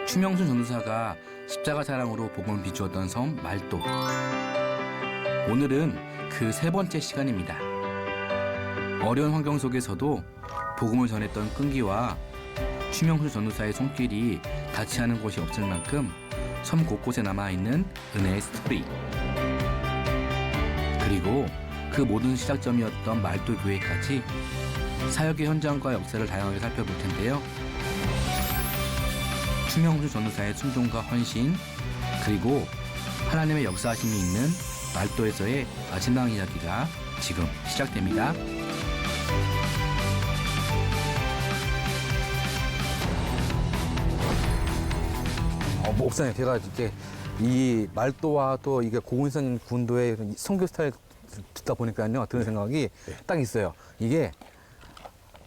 추명순 전도사가 십자가 사랑으로 복음을 비추었던 섬 말도. 오늘은 그 세 번째 시간입니다. 어려운 환경 속에서도 복음을 전했던 끈기와 추명순 전도사의 손길이 닿지 않은 곳이 없을 만큼 섬 곳곳에 남아있는 은혜의 스토리. 그리고 그 모든 시작점이었던 말도 교회까지 사역의 현장과 역사를 다양하게 살펴볼 텐데요. 추명순 전도사의 순종과 헌신, 그리고 하나님의 역사하심이 있는 말도에서의 마지막 이야기가 지금 시작됩니다. 목사님, 제가 이렇게 이 말도와 또 이게 고군산 군도의 선교 스타일 듣다 보니까요, 드는 생각이 딱 있어요. 이게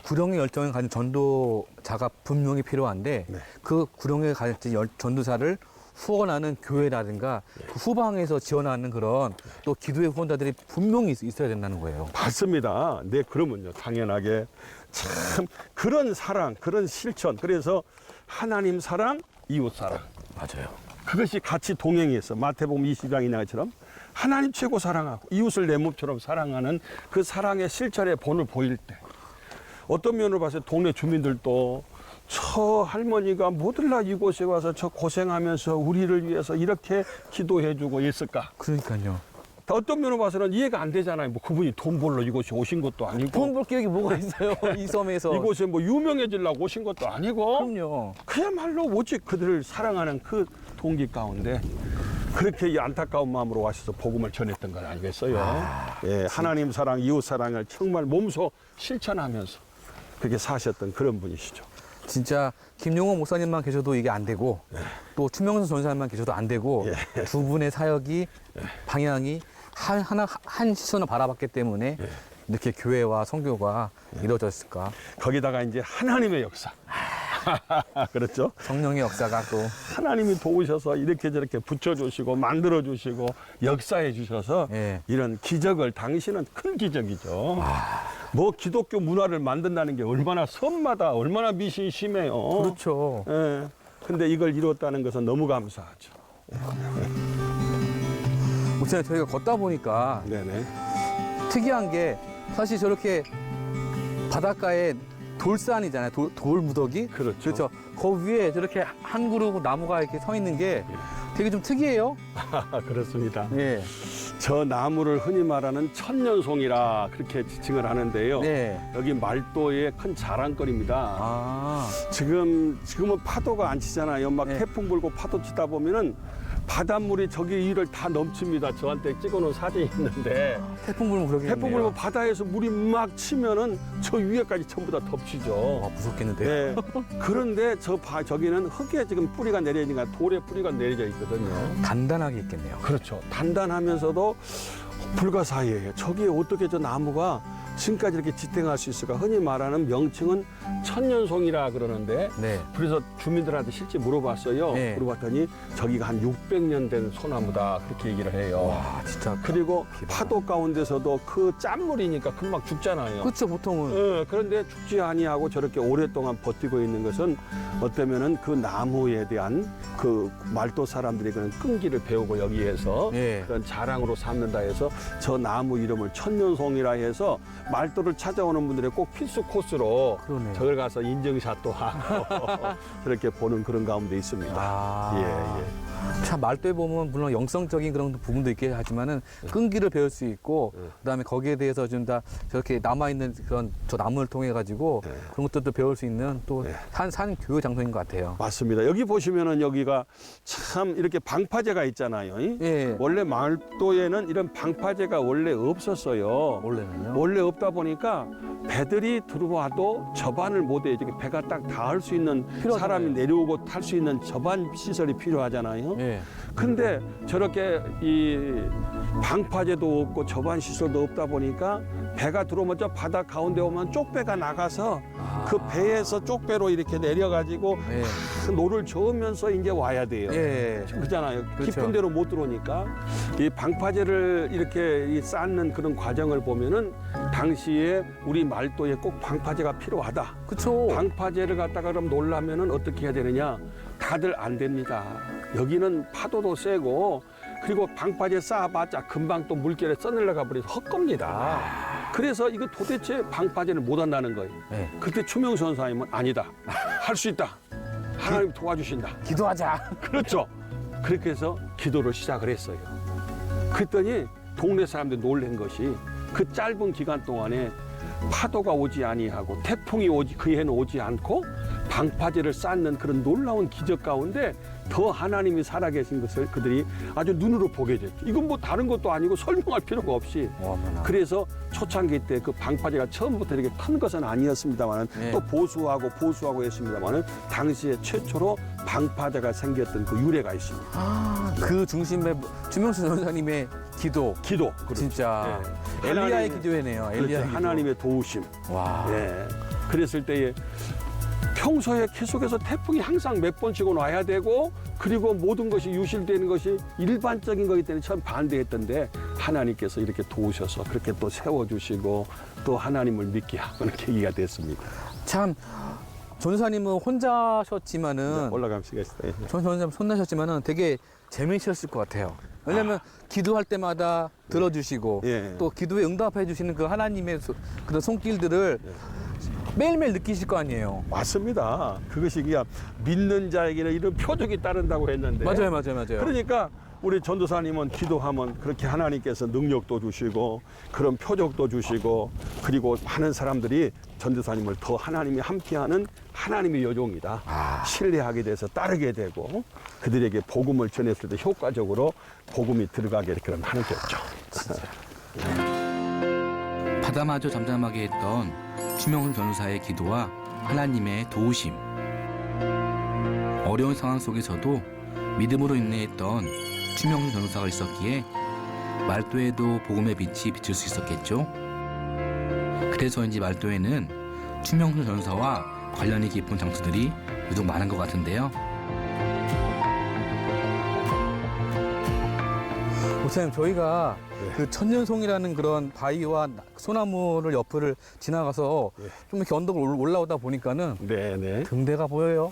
구령의 열정을 가진 전도자가 분명히 필요한데 그 구령에 가진 전도사를 후원하는 교회라든가 그 후방에서 지원하는 그런 또 기도의 후원자들이 분명히 있어야 된다는 거예요. 맞습니다. 네, 그러면요, 당연하게 참 그런 사랑, 그런 실천, 그래서 하나님 사랑, 이웃 사랑. 맞아요. 그것이 같이 동행해서 마태복음 20장의 이야기처럼 하나님 최고 사랑하고 이웃을 내 몸처럼 사랑하는 그 사랑의 실천의 본을 보일 때, 어떤 면으로 봐서 동네 주민들도 저 할머니가 뭐들라 이곳에 와서 저 고생하면서 우리를 위해서 이렇게 기도해주고 있을까? 그러니까요. 어떤 면으로 봐서는 이해가 안 되잖아요. 뭐 그분이 돈 벌러 이곳에 오신 것도 아니고, 돈 벌 기억이 뭐가 있어요, 이 섬에서. 이곳에 뭐 유명해지려고 오신 것도 아니고, 그럼요. 그야말로 오직 그들을 사랑하는 그 동기 가운데 그렇게 이 안타까운 마음으로 와셔서 복음을 전했던 건 아니겠어요? 예, 하나님 사랑, 이웃 사랑을 정말 몸소 실천하면서 그렇게 사셨던 그런 분이시죠. 진짜 김용호 목사님만 계셔도 이게 안 되고 또 추명순 전사님만 계셔도 안 되고 두 분의 사역이 방향이 한 시선을 바라봤기 때문에 이렇게 교회와 선교가 이루어졌을까. 거기다가 이제 하나님의 역사. 그렇죠? 성령의 역사가 또 하나님이 도우셔서 이렇게 저렇게 붙여주시고 만들어주시고 역사해 주셔서 이런 기적을, 당신은 큰 기적이죠. 뭐 기독교 문화를 만든다는 게 얼마나 섬마다 얼마나 미신이 심해요. 그렇죠. 예. 근데 이걸 이뤘다는 것은 너무 감사하죠. 목사님, 저희가 걷다 보니까 네네. 특이한 게 사실 저렇게 바닷가에 돌산이잖아요. 돌 무더기. 그렇죠. 그 위에 저렇게 한 그루고 나무가 이렇게 서 있는 게 되게 좀 특이해요. 그렇습니다. 예. 저 나무를 흔히 말하는 천년송이라 그렇게 지칭을 하는데요. 네. 여기 말도의 큰 자랑거리입니다. 아. 지금은 파도가 안 치잖아요. 막 태풍 불고 파도 치다 보면은 바닷물이 저기 위를 다 넘칩니다. 저한테 찍어놓은 사진이 있는데, 태풍 불면 그러겠네요. 태풍 불고 바다에서 물이 막 치면은 저 위에까지 전부 다 덮치죠. 무섭겠는데요. 네. 그런데 저기는 흙에 지금 뿌리가 내려지니까 돌에 뿌리가 내려져 있거든요. 단단하게 있겠네요. 그렇죠. 단단하면서도 불가사의예요. 저기에 어떻게 저 나무가 지금까지 이렇게 지탱할 수 있을까? 흔히 말하는 명칭은 천년송이라 그러는데, 네. 그래서 주민들한테 실제 물어봤어요. 네. 물어봤더니 저기가 한 600년 된 소나무다, 그렇게 얘기를 해요. 와, 진짜. 그리고 파도 가운데서도 그 짠물이니까 금방 죽잖아요. 그렇죠, 보통은. 예, 그런데 죽지 아니하고 저렇게 오랫동안 버티고 있는 것은 어쩌면은 그 나무에 대한 그 말도 사람들이 그런 끈기를 배우고 여기에서 그런 자랑으로 삼는다 해서 저 나무 이름을 천년송이라 해서 말도를 찾아오는 분들의 꼭 필수 코스로 저걸 가서 인증샷도 하고 저렇게 보는 그런 가운데 있습니다. 예. 참, 말도에 보면 물론 영성적인 그런 부분도 있긴 하지만은 끈기를 배울 수 있고 그다음에 거기에 대해서 좀 다 저렇게 남아있는 그런 저 나무를 통해 가지고 그런 것들도 배울 수 있는 또 산 교육 장소인 것 같아요. 맞습니다. 여기 보시면은 여기가 참 이렇게 방파제가 있잖아요. 원래 말도에는 이런 방파제가 원래 없었어요. 원래 없다 보니까 배들이 들어와도 접안을 못해. 이렇게 배가 딱 닿을 수 있는 사람이 내려오고 탈 수 있는 접안 시설이 필요하잖아요. 근데 저렇게 이 방파제도 없고 접안 시설도 없다 보니까 배가 들어오면 저 바다 가운데 오면 쪽배가 나가서 그 배에서 쪽배로 이렇게 내려가지고 노를 저으면서 이제 와야 돼요. 그잖아요. 깊은 데로 못 들어오니까 이 방파제를 이렇게 쌓는 그런 과정을 보면은 당시에 우리 말도에 꼭 방파제가 필요하다. 그렇죠. 방파제를 갖다가 그럼 놀라면은 어떻게 해야 되느냐? 다들 안 됩니다. 여기는 파도도 세고 그리고 방파제 쌓아봤자 금방 또 물결에 써내려가 버려서 헛겁니다. 그래서 이거 도대체 방파제를 못 한다는 거예요. 네. 그때 추명수 선사님은 아니다. 할 수 있다. 하나님 도와주신다. 기도하자. 그렇죠. 그렇게 해서 기도를 시작을 했어요. 그랬더니 동네 사람들이 놀란 것이 그 짧은 기간 동안에 파도가 오지 아니하고 태풍이 오지 그 해는 오지 않고 방파제를 쌓는 그런 놀라운 기적 가운데 더 하나님이 살아계신 것을 그들이 아주 눈으로 보게 됐죠. 이건 뭐 다른 것도 아니고 설명할 필요가 없이. 그래서 초창기 때 그 방파제가 처음부터 이렇게 큰 것은 아니었습니다만 네. 또 보수하고 했습니다만 당시에 최초로 방파제가 생겼던 그 유래가 있습니다. 그 중심에 추명수 전사님의 기도. 그렇죠. 진짜 예. 엘리야의 기도회네요. 그렇죠. 엘리야의 기도. 하나님의 도우심. 와. 예. 그랬을 때에 평소에 계속해서 태풍이 항상 몇 번씩은 와야 되고 그리고 모든 것이 유실되는 것이 일반적인 거기 때문에 처음 반대했던데 하나님께서 이렇게 도우셔서 그렇게 또 세워주시고 또 하나님을 믿게 하는 계기가 됐습니다. 참 전사님은 혼자셨지만은 올라가시겠어요. 전사님 혼자셨지만은 되게 재미있었을 것 같아요. 왜냐하면 기도할 때마다 들어주시고 예. 또 기도에 응답해 주시는 그 하나님의 그런 손길들을 매일매일 느끼실 거 아니에요. 맞습니다. 그것이 그냥 믿는 자에게는 이런 표적이 따른다고 했는데 맞아요. 그러니까 우리 전도사님은 기도하면 그렇게 하나님께서 능력도 주시고 그런 표적도 주시고 그리고 많은 사람들이 전도사님을 더 하나님이 함께하는 하나님의 여종이다. 신뢰하게 돼서 따르게 되고 그들에게 복음을 전했을 때 효과적으로 복음이 들어가게 그런 하는 거죠. 바다마저 잠잠하게 했던 추명훈 전사의 기도와 하나님의 도우심. 어려운 상황 속에서도 믿음으로 인내했던 추명훈 전사가 있었기에 말도에도 복음의 빛이 비칠 수 있었겠죠. 그래서인지 말도에는 추명훈 전사와 관련이 깊은 장소들이 유독 많은 것 같은데요. 목사님 저희가 그 천년송이라는 그런 바위와 소나무를 옆을 지나가서 좀 이렇게 언덕을 올라오다 보니까는 네네. 등대가 보여요.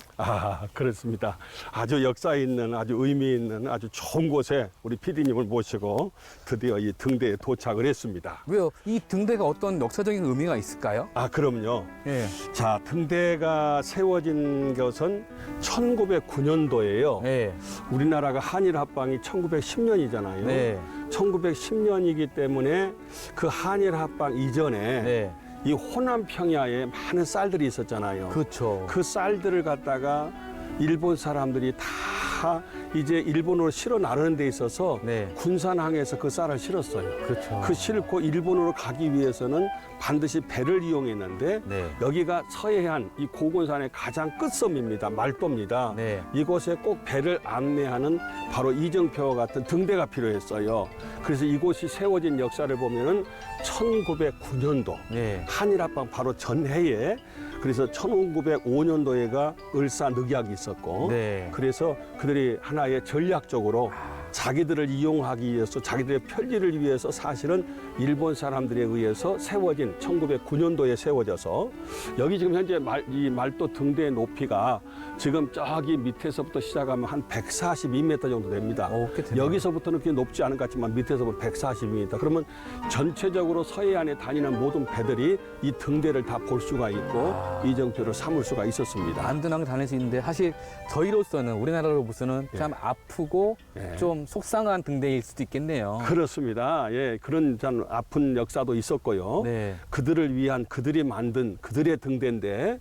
그렇습니다. 아주 역사 있는 아주 의미 있는 아주 좋은 곳에 우리 PD님을 모시고 드디어 이 등대에 도착을 했습니다. 왜요? 이 등대가 어떤 역사적인 의미가 있을까요? 그럼요. 예. 자, 등대가 세워진 것은 1909년도예요. 예. 우리나라가 한일 합방이 1910년이잖아요. 네. 1910년이기 때문에 그 한일 합방 이전에 네. 이 호남 평야에 많은 쌀들이 있었잖아요. 그렇죠. 그 쌀들을 갖다가 일본 사람들이 다 이제 일본으로 실어 나르는 데 있어서 네. 군산항에서 그 쌀을 실었어요. 그렇죠. 그 싣고 일본으로 가기 위해서는 반드시 배를 이용했는데 네. 여기가 서해안 이 고군산의 가장 끝섬입니다. 말도입니다. 네. 이곳에 꼭 배를 안내하는 바로 이정표와 같은 등대가 필요했어요. 그래서 이곳이 세워진 역사를 보면은 1909년도 네. 한일합방 바로 전해에 그래서 1905년도에가 을사늑약이 있었고 네. 그래서 그들이 하나의 전략적으로 자기들을 이용하기 위해서 자기들의 편리를 위해서 사실은 일본 사람들에 의해서 세워진 1909년도에 세워져서 여기 지금 현재 이 말도 등대의 높이가 지금 저기 밑에서부터 시작하면 한 142m 정도 됩니다. 꽤 되네요. 여기서부터는 그렇게 높지 않은 것 같지만 밑에서 보면 142m. 그러면 전체적으로 서해안에 다니는 모든 배들이 이 등대를 다 볼 수가 있고 이정표를 삼을 수가 있었습니다. 안전하게 다닐 수 있는데 사실 저희로서는 우리나라로 보서는 참 아프고 좀 속상한 등대일 수도 있겠네요. 그렇습니다. 예, 그런 참 아픈 역사도 있었고요. 네. 그들을 위한 그들이 만든 그들의 등대인데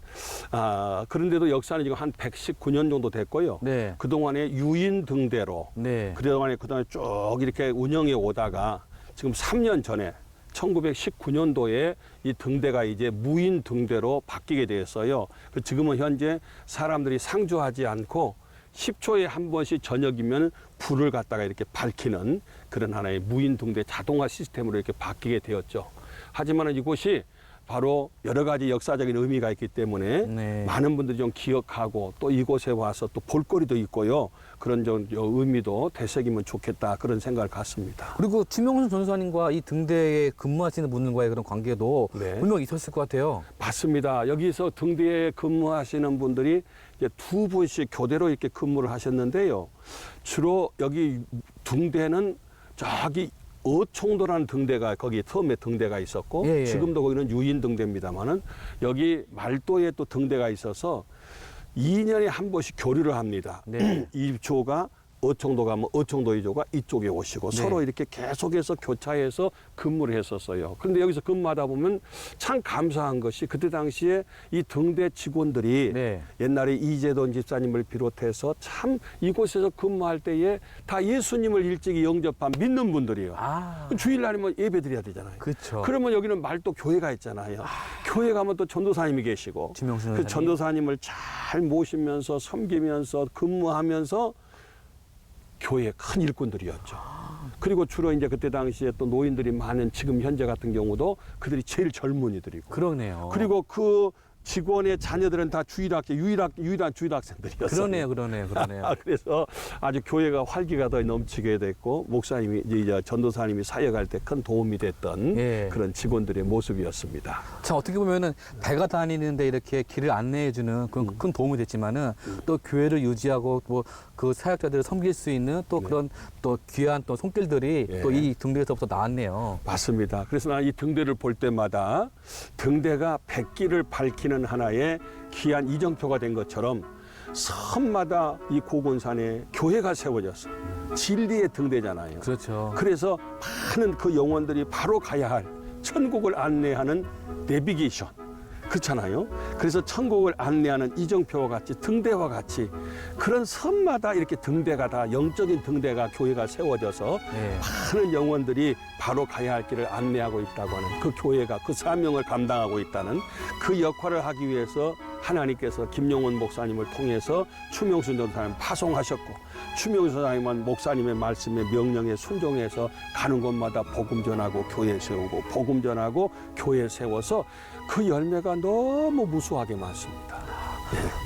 그런데도 역사는 지금 한 119년 정도 됐고요. 네. 그동안에 유인 등대로 네. 그동안에 쭉 이렇게 운영해 오다가 지금 3년 전에 1919년도에 이 등대가 이제 무인 등대로 바뀌게 되었어요. 지금은 현재 사람들이 상주하지 않고 10초에 한 번씩 저녁이면 불을 갖다가 이렇게 밝히는 그런 하나의 무인 등대 자동화 시스템으로 이렇게 바뀌게 되었죠. 하지만 이곳이 바로 여러 가지 역사적인 의미가 있기 때문에 네. 많은 분들이 좀 기억하고 또 이곳에 와서 또 볼거리도 있고요. 그런 좀 의미도 되새기면 좋겠다 그런 생각을 갖습니다. 그리고 추명순 전도사님과 이 등대에 근무하시는 분들과의 그런 관계도 네. 분명 있었을 것 같아요. 맞습니다. 여기서 등대에 근무하시는 분들이 이제 두 분씩 교대로 이렇게 근무를 하셨는데요. 주로 여기 등대는 저기 어총도라는 등대가 거기 처음에 등대가 있었고 예, 예. 지금도 거기는 유인 등대입니다만은 여기 말도에 또 등대가 있어서 2년에 한 번씩 교류를 합니다. 네. 이 조가 어청도 가면 어청도 이조가 이쪽에 오시고 네. 서로 이렇게 계속해서 교차해서 근무를 했었어요. 그런데 여기서 근무하다 보면 참 감사한 것이 그때 당시에 이 등대 직원들이 네. 옛날에 이재돈 집사님을 비롯해서 참 이곳에서 근무할 때에 다 예수님을 일찍이 영접한 믿는 분들이에요. 아, 주일날이면 예배 드려야 되잖아요. 그렇죠. 그러면 여기는 말도 교회가 있잖아요. 교회 가면 또 전도사님이 계시고 추명순 그 전도사님. 전도사님을 잘 모시면서 섬기면서 근무하면서 교회의 큰 일꾼들이었죠. 그리고 주로 이제 그때 당시에 또 노인들이 많은 지금 현재 같은 경우도 그들이 제일 젊은이들이고 그러네요. 그리고 그 직원의 자녀들은 다 유일한 주일학생들이었어요. 그러네요. 그래서 아주 교회가 활기가 더 넘치게 됐고 목사님이 이제 전도사님이 사역할 때 큰 도움이 됐던 예. 그런 직원들의 모습이었습니다. 참 어떻게 보면은 배가 다니는데 이렇게 길을 안내해주는 그런 큰 도움이 됐지만은 또 교회를 유지하고 뭐 그 사역자들을 섬길 수 있는 또 그런 또 귀한 또 손길들이 예. 또 이 등대에서부터 나왔네요. 맞습니다. 그래서 나 이 등대를 볼 때마다 등대가 백기를 밝히는 하나의 귀한 이정표가 된 것처럼 섬마다 이 고곤산에 교회가 세워졌어. 진리의 등대잖아요. 그렇죠. 그래서 많은 그 영혼들이 바로 가야 할 천국을 안내하는 내비게이션. 그렇잖아요. 그래서 천국을 안내하는 이정표와 같이 등대와 같이 그런 섬마다 이렇게 등대가 다 영적인 등대가 교회가 세워져서 네. 많은 영혼들이 바로 가야 할 길을 안내하고 있다고 하는 그 교회가 그 사명을 감당하고 있다는 그 역할을 하기 위해서 하나님께서 김용원 목사님을 통해서 추명순 전도사님 파송하셨고 추명순 전도사님은 목사님의 말씀에 명령에 순종해서 가는 곳마다 복음 전하고 교회 세우고 복음 전하고 교회 세워서 그 열매가 너무 무수하게 많습니다.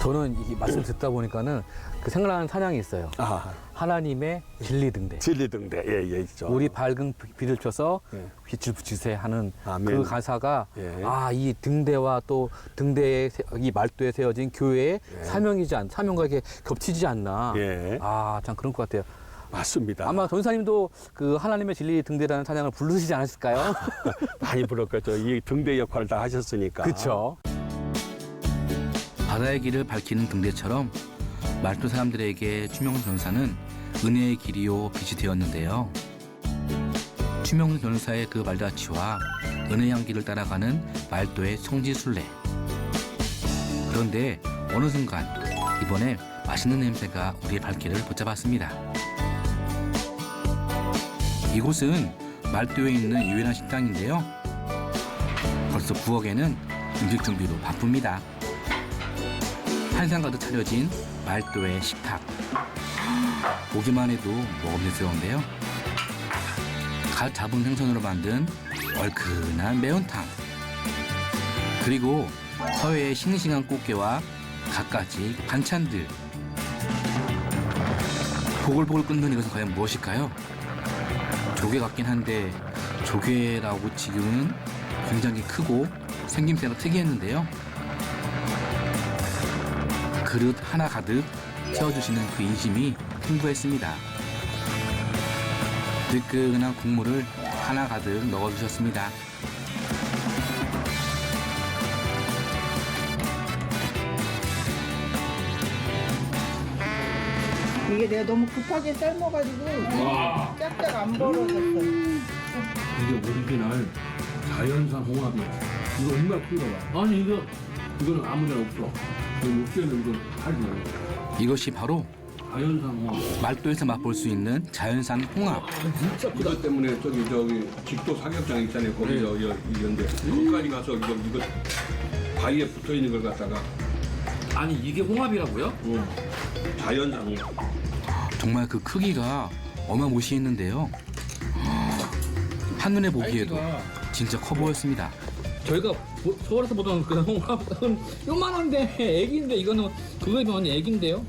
저는 이 말씀 듣다 보니까는 그 생각나는 찬양이 있어요. 아, 하나님의 진리 등대. 진리 등대 예 있죠. 우리 밝은 빛을 켜서 예. 빛을 붙이세 하는 아멘. 그 가사가 예. 이 등대와 또 등대에 이 말도에 세워진 교회의 예. 사명과 이게 겹치지 않나. 예. 참 그런 것 같아요. 맞습니다. 아마 전사님도 그 하나님의 진리 등대라는 찬양을 부르시지 않았을까요? 많이 부럽겠죠. 이 등대 역할을 다 하셨으니까. 그렇죠. 바다의 길을 밝히는 등대처럼 말도 사람들에게 추명순 전사는 은혜의 길이요 빛이 되었는데요. 추명순 전사의 그 말다치와 은혜 향기를 따라가는 말도의 성지순례. 그런데 어느 순간 이번에 맛있는 냄새가 우리의 발길을 붙잡았습니다. 이곳은 말도에 있는 유일한 식당인데요. 벌써 부엌에는 음식 준비로 바쁩니다. 한상 가득 차려진 말도의 식탁. 보기만 해도 먹음직스러운데요. 갓 잡은 생선으로 만든 얼큰한 매운탕. 그리고 서해의 싱싱한 꽃게와 갖가지 반찬들. 보글보글 끓는 이것은 과연 무엇일까요? 조개 같긴 한데 조개라고 지금은 굉장히 크고 생김새가 특이했는데요. 그릇 하나 가득 채워주시는 그 인심이 풍부했습니다. 뜨끈한 국물을 하나 가득 넣어주셨습니다. 이게 내가 너무 급하게 삶아가지고 짝짝 안 벌어졌어. 이게 오리지널 자연산 홍합이야. 이거 얼마나 큰가 봐. 아니 이거는 아무데나 없어. 육개는 이거 하지 말고. 이것이 바로 자연산 홍합. 말도에서 맛볼 수 있는 자연산 홍합. 진짜 이것 때문에 저기 직도 사격장 있잖아요. 거기 이런데 거기까지 가서 이거 바위에 붙어 있는 걸 갖다가 아니 이게 홍합이라고요? 자연산 홍합. 정말 그 크기가 어마무시했는데요. 한눈에 보기에도 진짜 커 보였습니다. 저희가 서울에서 보던 그 홍합은 요만한데 애기인데 이거는 그거에 비하면 애기인데요.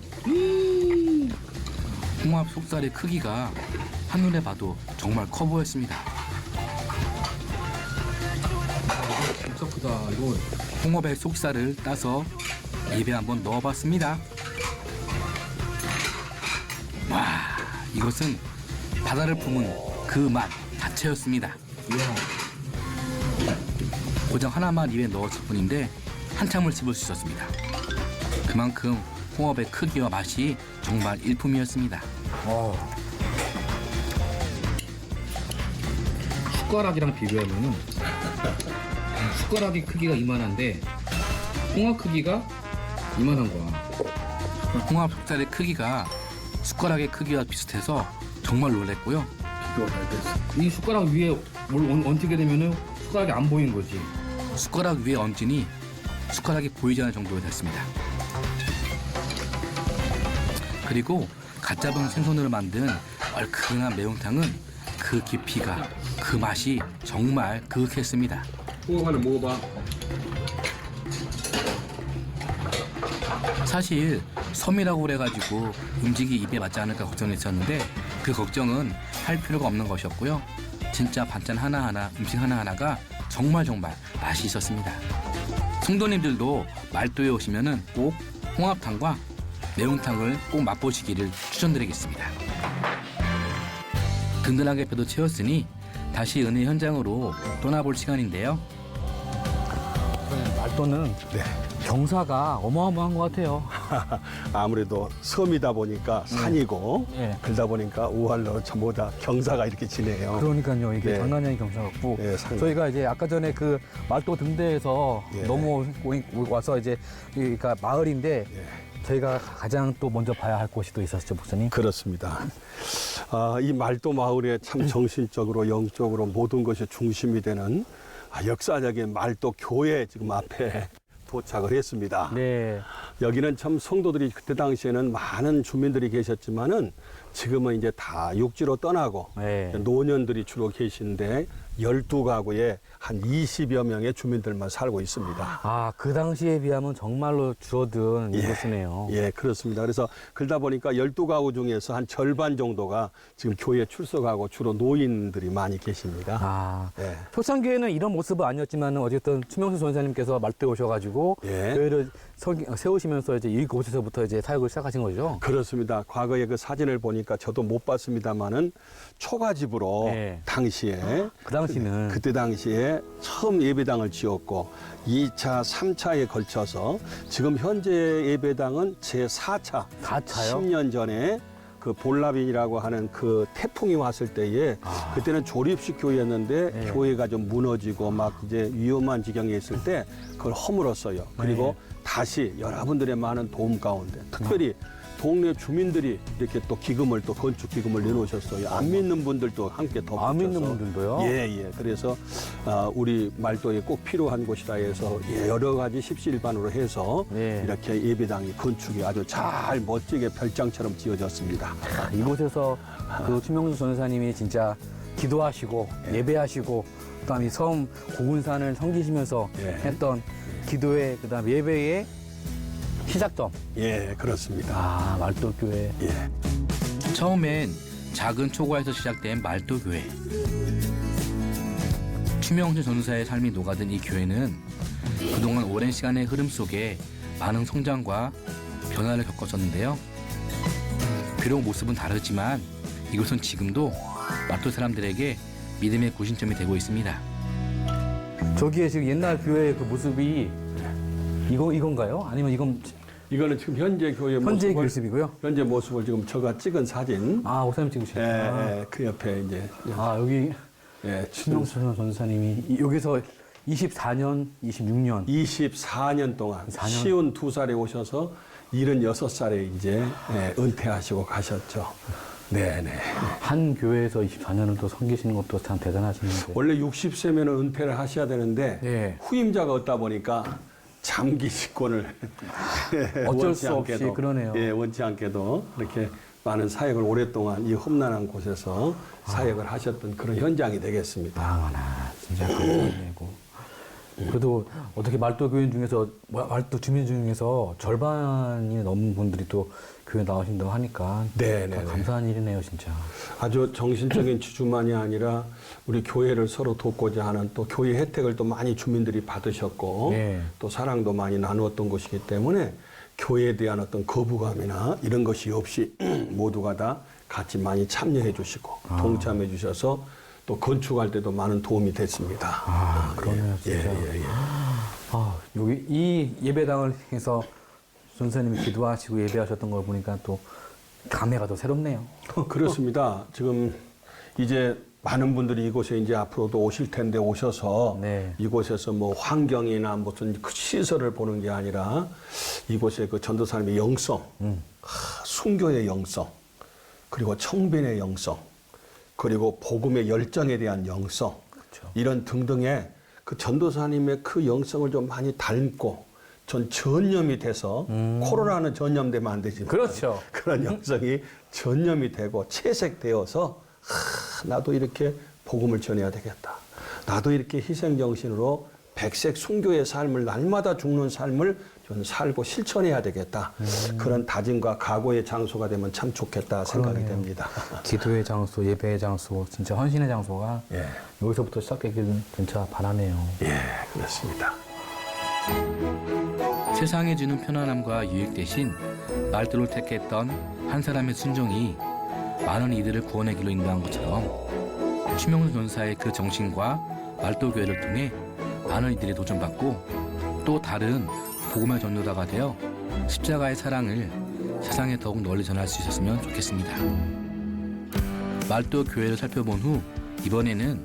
홍합 속살의 크기가 한눈에 봐도 정말 커 보였습니다. 진짜 크다. 이거 홍합의 속살을 따서 입에 한번 넣어봤습니다. 와, 이것은 바다를 품은 그 맛 자체였습니다. 고장 하나만 입에 넣었을 뿐인데 한참을 씹을 수 있었습니다. 그만큼 홍합의 크기와 맛이 정말 일품이었습니다. 숟가락이랑 비교하면은 숟가락의 크기가 이만한데 홍합 크기가 이만한 거야. 홍합 속살의 크기가 숟가락의 크기와 비슷해서 정말 놀랐고요. 이 숟가락 위에 뭘 얹히게 되면은 숟가락이 안 보이는 거지. 숟가락 위에 얹으니 숟가락이 보이지 않을 정도가 됐습니다. 그리고 갓 잡은 생선으로 만든 얼큰한 매운탕은 그 깊이가, 그 맛이 정말 그윽했습니다. 홍합 하나 먹어봐. 사실 섬이라고 그래가지고 음식이 입에 맞지 않을까 걱정했었는데 그 걱정은 할 필요가 없는 것이었고요. 진짜 반찬 하나하나, 음식 하나하나가 정말 맛이 있었습니다. 성도님들도 말도에 오시면은 꼭 홍합탕과 매운탕을 꼭 맛보시기를 추천드리겠습니다. 든든하게 배도 채웠으니 다시 은혜 현장으로 떠나볼 시간인데요. 말도는 경사가 어마어마한 것 같아요. 아무래도 섬이다 보니까 산이고 네. 그러다 보니까 우할로 전부 다 경사가 이렇게 지네요. 그러니까요. 이게 네. 장난이 아닌 경사 같고 네, 상당히. 저희가 이제 아까 전에 그 말도 등대에서 예. 넘어와서 이제 그러니까 마을인데 예. 저희가 가장 또 먼저 봐야 할 곳이 또 있었죠, 목사님. 그렇습니다. 이 말도 마을에 참 정신적으로 영적으로 모든 것이 중심이 되는 역사적인 말도 교회 지금 앞에 도착을 했습니다. 네. 여기는 참 성도들이 그때 당시에는 많은 주민들이 계셨지만은 지금은 이제 다 육지로 떠나고 네. 노년들이 주로 계신데 12가구에 한 20여 명의 주민들만 살고 있습니다. 아, 그 당시에 비하면 정말로 줄어든 이곳이네요. 예, 그렇습니다. 그래서 그러다 보니까 12가구 중에서 한 절반 정도가 지금 교회에 출석하고 주로 노인들이 많이 계십니다. 아, 예. 초창기에는 이런 모습은 아니었지만 어쨌든 추명수 전사님께서 말도에 오셔가지고 예. 교회를 세우시면서 이제 이곳에서부터 이제 사역을 시작하신 거죠. 그렇습니다. 과거에 그 사진을 보니까 저도 못 봤습니다만은 초가집으로 네. 당시에 그 당시는 그때 당시에 처음 예배당을 지었고 2차, 3차에 걸쳐서 지금 현재 예배당은 제4차. 4차요? 10년 전에 그 볼라빈이라고 하는 그 태풍이 왔을 때에 그때는 조립식 교회였는데 네. 교회가 좀 무너지고 막 이제 위험한 지경에 있을 때 그걸 허물었어요. 그리고 다시 여러분들의 많은 도움 가운데 특별히 동네 주민들이 이렇게 또 기금을 또 건축 기금을 내놓으셨어요. 안 믿는 분들도 함께 더 안 믿는 붙여서. 분들도요? 예. 그래서 우리 말도에 꼭 필요한 곳이라 해서 여러 가지 십시일반으로 해서 네. 이렇게 예배당이 건축이 아주 잘 멋지게 별장처럼 지어졌습니다. 이곳에서 그 추명수 전사님이 진짜 기도하시고 예배하시고 그다음에 섬 고군산을 섬기시면서 예. 했던 기도회 그다음 예배의 시작점. 예, 그렇습니다. 아, 말도교회. 예. 처음엔 작은 초과에서 시작된 말도교회. 추명수 전우사의 삶이 녹아든 이 교회는 그동안 오랜 시간의 흐름 속에 많은 성장과 변화를 겪었었는데요. 비록 모습은 다르지만 이곳은 지금도 말도 사람들에게 믿음의 구심점이 되고 있습니다. 저기에 지금 옛날 교회의 그 모습이 이건가요? 아니면 이거는 지금 현재 교회 현재 모습을, 모습이고요? 현재 모습을 지금 제가 찍은 사진. 아, 목사님 찍으셨구나. 예, 그 옆에 이제 아, 여기 예, 추명수 전사님이 여기서 24년, 26년. 24년 동안 4년. 52살에 오셔서 76살에 이제 은퇴하시고 가셨죠. 네네. 한 교회에서 24년을 또 섬기시는 것도 참 대단하시는데. 원래 60세면 은퇴를 하셔야 되는데 네. 후임자가 없다 보니까 장기 집권을 어쩔 원치 수 없이 않게도, 그러네요. 예, 원치 않게도 이렇게 많은 사역을 오랫동안 이 험난한 곳에서 사역을 하셨던 그런 현장이 되겠습니다. 아, 진짜 그러고 그래도 어떻게 말도 교인 중에서 말도 주민 중에서 절반이 넘는 분들이 또 교회 나오신다고 하니까 네네. 감사한 일이네요, 진짜. 아주 정신적인 지주만이 아니라 우리 교회를 서로 돕고자 하는 또 교회 혜택을 또 많이 주민들이 받으셨고 네. 또 사랑도 많이 나누었던 것이기 때문에 교회에 대한 어떤 거부감이나 이런 것이 없이 모두가 다 같이 많이 참여해 주시고 동참해 주셔서 또 건축할 때도 많은 도움이 됐습니다. 그러네요, 진짜. 여기 이 예배당을 해서 전사님이 기도하시고 예배하셨던 걸 보니까 또 감회가 더 새롭네요. 그렇습니다. 지금 이제 많은 분들이 이곳에 이제 앞으로도 오실 텐데 오셔서 네. 이곳에서 뭐 환경이나 무슨 그 시설을 보는 게 아니라 이곳의 그 전도사님의 영성, 순교의 영성, 그리고 청빈의 영성, 그리고 복음의 열정에 대한 영성, 이런 등등의 그 전도사님의 그 영성을 좀 많이 닮고 전 전염이 돼서 코로나는 전염되면 안 되지만 그렇죠. 그런 영성이 전염이 되고 채색되어서 나도 이렇게 복음을 전해야 되겠다. 나도 이렇게 희생정신으로 백색 순교의 삶을 날마다 죽는 삶을 좀 살고 실천해야 되겠다. 그런 다짐과 각오의 장소가 되면 참 좋겠다 생각이 그러네요. 됩니다. 기도의 장소, 예배의 장소, 진짜 헌신의 장소가 예. 여기서부터 시작되길 진짜 바라네요. 예, 그렇습니다. 세상에 주는 편안함과 유익 대신 말도를 택했던 한 사람의 순종이 많은 이들을 구원의 길로 인도한 것처럼 추명수 전사의 그 정신과 말도 교회를 통해 많은 이들이 도전받고 또 다른 복음의 전도자가 되어 십자가의 사랑을 세상에 더욱 널리 전할 수 있었으면 좋겠습니다. 말도 교회를 살펴본 후 이번에는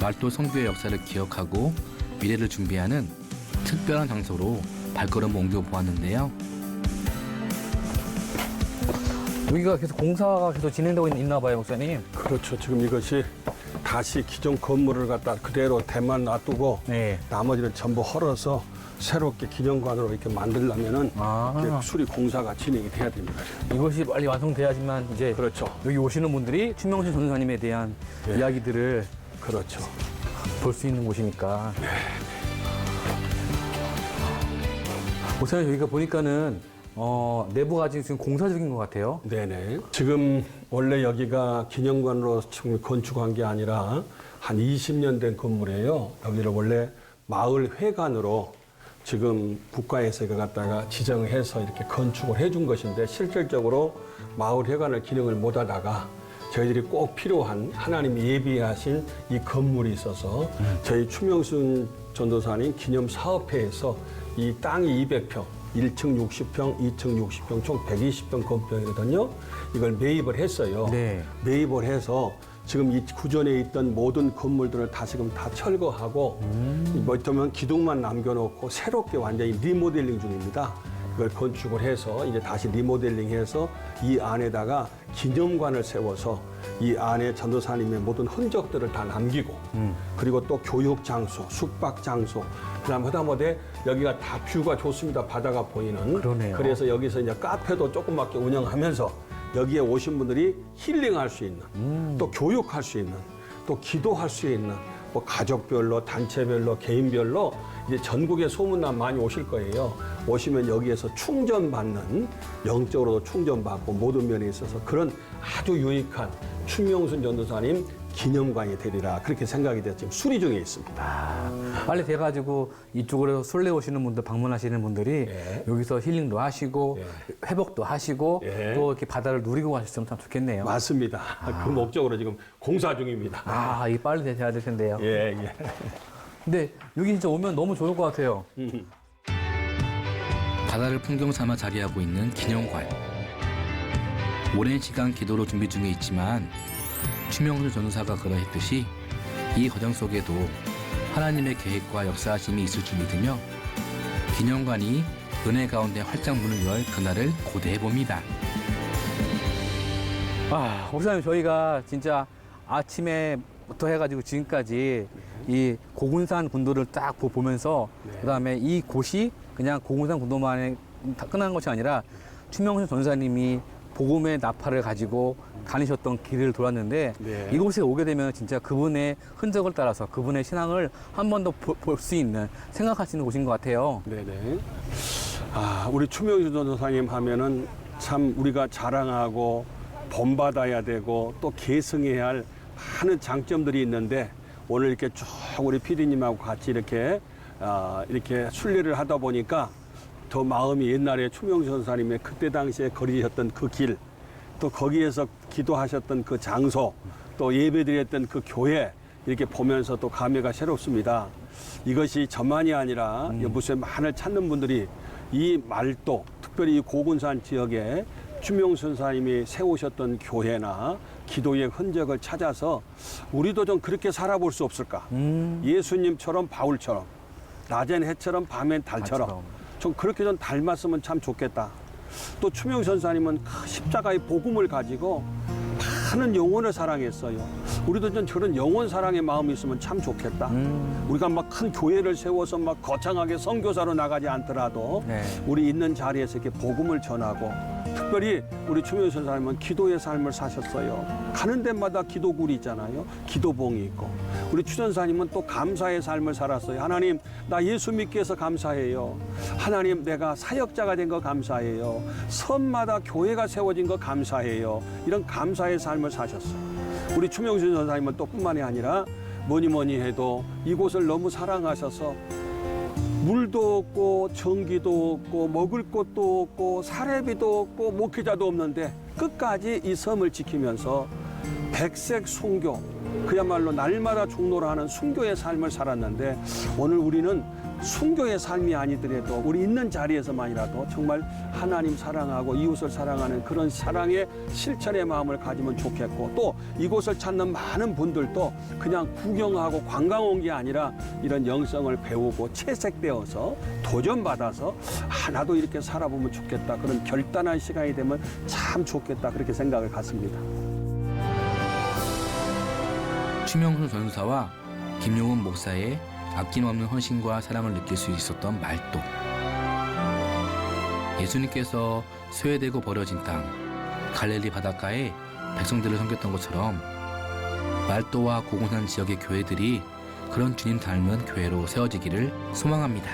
말도 성교의 역사를 기억하고 미래를 준비하는 특별한 장소로 발걸음 옮겨 보았는데요. 여기가 계속 공사가 계속 진행되고 있나 봐요, 목사님. 그렇죠. 지금 이것이 다시 기존 건물을 갖다 그대로 대만 놔두고 네. 나머지는 전부 헐어서 새롭게 기념관으로 이렇게 만들려면은 이제 수리 공사가 진행이 돼야 됩니다. 이것이 빨리 완성돼야지만 이제 그렇죠. 여기 오시는 분들이 추명신 전사님에 대한 예. 이야기들을 그렇죠. 볼 수 있는 곳이니까. 목사님 여기가 보니까는 내부가 지금 공사 중인 것 같아요. 네네. 지금 원래 여기가 기념관으로 지금 건축한 게 아니라 한 20년 된 건물이에요. 여기를 원래 마을 회관으로 지금 국가에서 이거 갖다가 지정을 해서 이렇게 건축을 해준 것인데 실질적으로 마을 회관을 기능을 못 하다가 저희들이 꼭 필요한 하나님이 예비하신 이 건물이 있어서 저희 추명순 전도사님 기념 사업회에서 이 땅이 200평, 1층 60평, 2층 60평, 총 120평 건평이거든요. 이걸 매입을 했어요. 네. 매입을 해서 지금 이 구전에 있던 모든 건물들을 다시금 다 철거하고 뭐 어쩌면 기둥만 남겨놓고 새롭게 완전히 리모델링 중입니다. 이걸 건축을 해서 이제 다시 리모델링해서 이 안에다가 기념관을 세워서 이 안에 전도사님의 모든 흔적들을 다 남기고 그리고 또 교육 장소, 숙박 장소, 그다음 하다못해 여기가 다 뷰가 좋습니다. 바다가 보이는. 그러네요. 그래서 여기서 이제 카페도 조그맣게 운영하면서 여기에 오신 분들이 힐링할 수 있는, 또 교육할 수 있는, 또 기도할 수 있는, 뭐 가족별로, 단체별로, 개인별로 이제 전국에 소문난 많이 오실 거예요. 오시면 여기에서 충전받는, 영적으로도 충전받고 모든 면에 있어서 그런 아주 유익한 추명순 전도사님 기념관이 되리라 그렇게 생각이 돼서 지금 수리 중에 있습니다. 빨리 돼가지고 이쪽으로 술래 오시는 분들, 방문하시는 분들이 예. 여기서 힐링도 하시고 회복도 하시고 예. 또 이렇게 바다를 누리고 가셨으면 참 좋겠네요. 맞습니다. 그 목적으로 지금 공사 중입니다. 이 빨리 돼야 될 텐데요. 예, 예. 근데 여기 진짜 오면 너무 좋을 것 같아요. 바다를 풍경 삼아 자리하고 있는 기념관. 오랜 시간 기도로 준비 중에 있지만 추명수 전도사가 그러했듯이 이 과정 속에도 하나님의 계획과 역사하심이 있을 줄 믿으며 기념관이 은혜 가운데 활짝 문을 열 그날을 고대해 봅니다. 목사님 저희가 진짜 아침에부터 해가지고 지금까지 이 고군산 군도를 딱 보면서 그다음에 이 곳이 그냥 고군산 군도만에 다 끝난 것이 아니라 추명수 전사님이 복음의 나팔을 가지고 다니셨던 길을 돌았는데 네. 이곳에 오게 되면 진짜 그분의 흔적을 따라서 그분의 신앙을 한 번 더 볼 수 있는 생각할 수 있는 곳인 것 같아요. 네네. 아, 우리 추명수 전도사님 하면은 참 우리가 자랑하고 본받아야 되고 또 계승해야 할 많은 장점들이 있는데 오늘 이렇게 쭉 우리 피디님하고 같이 이렇게 순례를 하다 보니까 더 마음이 옛날에 추명수 전도사님의 그때 당시에 걸으셨던 그 길, 또 거기에서 기도하셨던 그 장소, 또 예배드렸던 그 교회 이렇게 보면서 또 감회가 새롭습니다. 이것이 저만이 아니라 연부소에 많은 찾는 분들이 이 말도, 특별히 이 고군산 지역에 추명수 전도사님이 세우셨던 교회나 기도의 흔적을 찾아서 우리도 좀 그렇게 살아볼 수 없을까? 예수님처럼 바울처럼, 낮엔 해처럼 밤엔 달처럼 좀 그렇게 좀 닮았으면 참 좋겠다. 또 추명수 전도사님은 그 십자가의 복음을 가지고 많은 영혼을 사랑했어요. 우리도 좀 저런 영혼 사랑의 마음이 있으면 참 좋겠다. 우리가 막 큰 교회를 세워서 막 거창하게 선교사로 나가지 않더라도 네. 우리 있는 자리에서 이렇게 복음을 전하고, 특별히 우리 추명수 전도사님은 기도의 삶을 사셨어요. 가는 데마다 기도굴이 있잖아요. 기도봉이 있고. 우리 추 전사님은 또 감사의 삶을 살았어요. 하나님, 나 예수 믿게 해서 감사해요. 하나님, 내가 사역자가 된 거 감사해요. 섬마다 교회가 세워진 거 감사해요. 이런 감사의 삶을 사셨어요. 우리 추명수 전사님은 또 뿐만이 아니라 뭐니 해도 이곳을 너무 사랑하셔서 물도 없고 전기도 없고 먹을 것도 없고 사례비도 없고 목회자도 없는데 끝까지 이 섬을 지키면서 백색 순교, 그야말로 날마다 종로를 하는 순교의 삶을 살았는데, 오늘 우리는 순교의 삶이 아니더라도 우리 있는 자리에서만이라도 정말 하나님 사랑하고 이웃을 사랑하는 그런 사랑의 실천의 마음을 가지면 좋겠고, 또 이곳을 찾는 많은 분들도 그냥 구경하고 관광 온 게 아니라 이런 영성을 배우고 채색되어서 도전받아서 나도 이렇게 살아보면 좋겠다, 그런 결단한 시간이 되면 참 좋겠다, 그렇게 생각을 갖습니다. 추명수 전도사와 김용훈 목사의 아낌없는 헌신과 사랑을 느낄 수 있었던 말도. 예수님께서 쇠되고 버려진 땅 갈릴리 바닷가에 백성들을 섬겼던 것처럼 말도와 고군산 지역의 교회들이 그런 주님 닮은 교회로 세워지기를 소망합니다.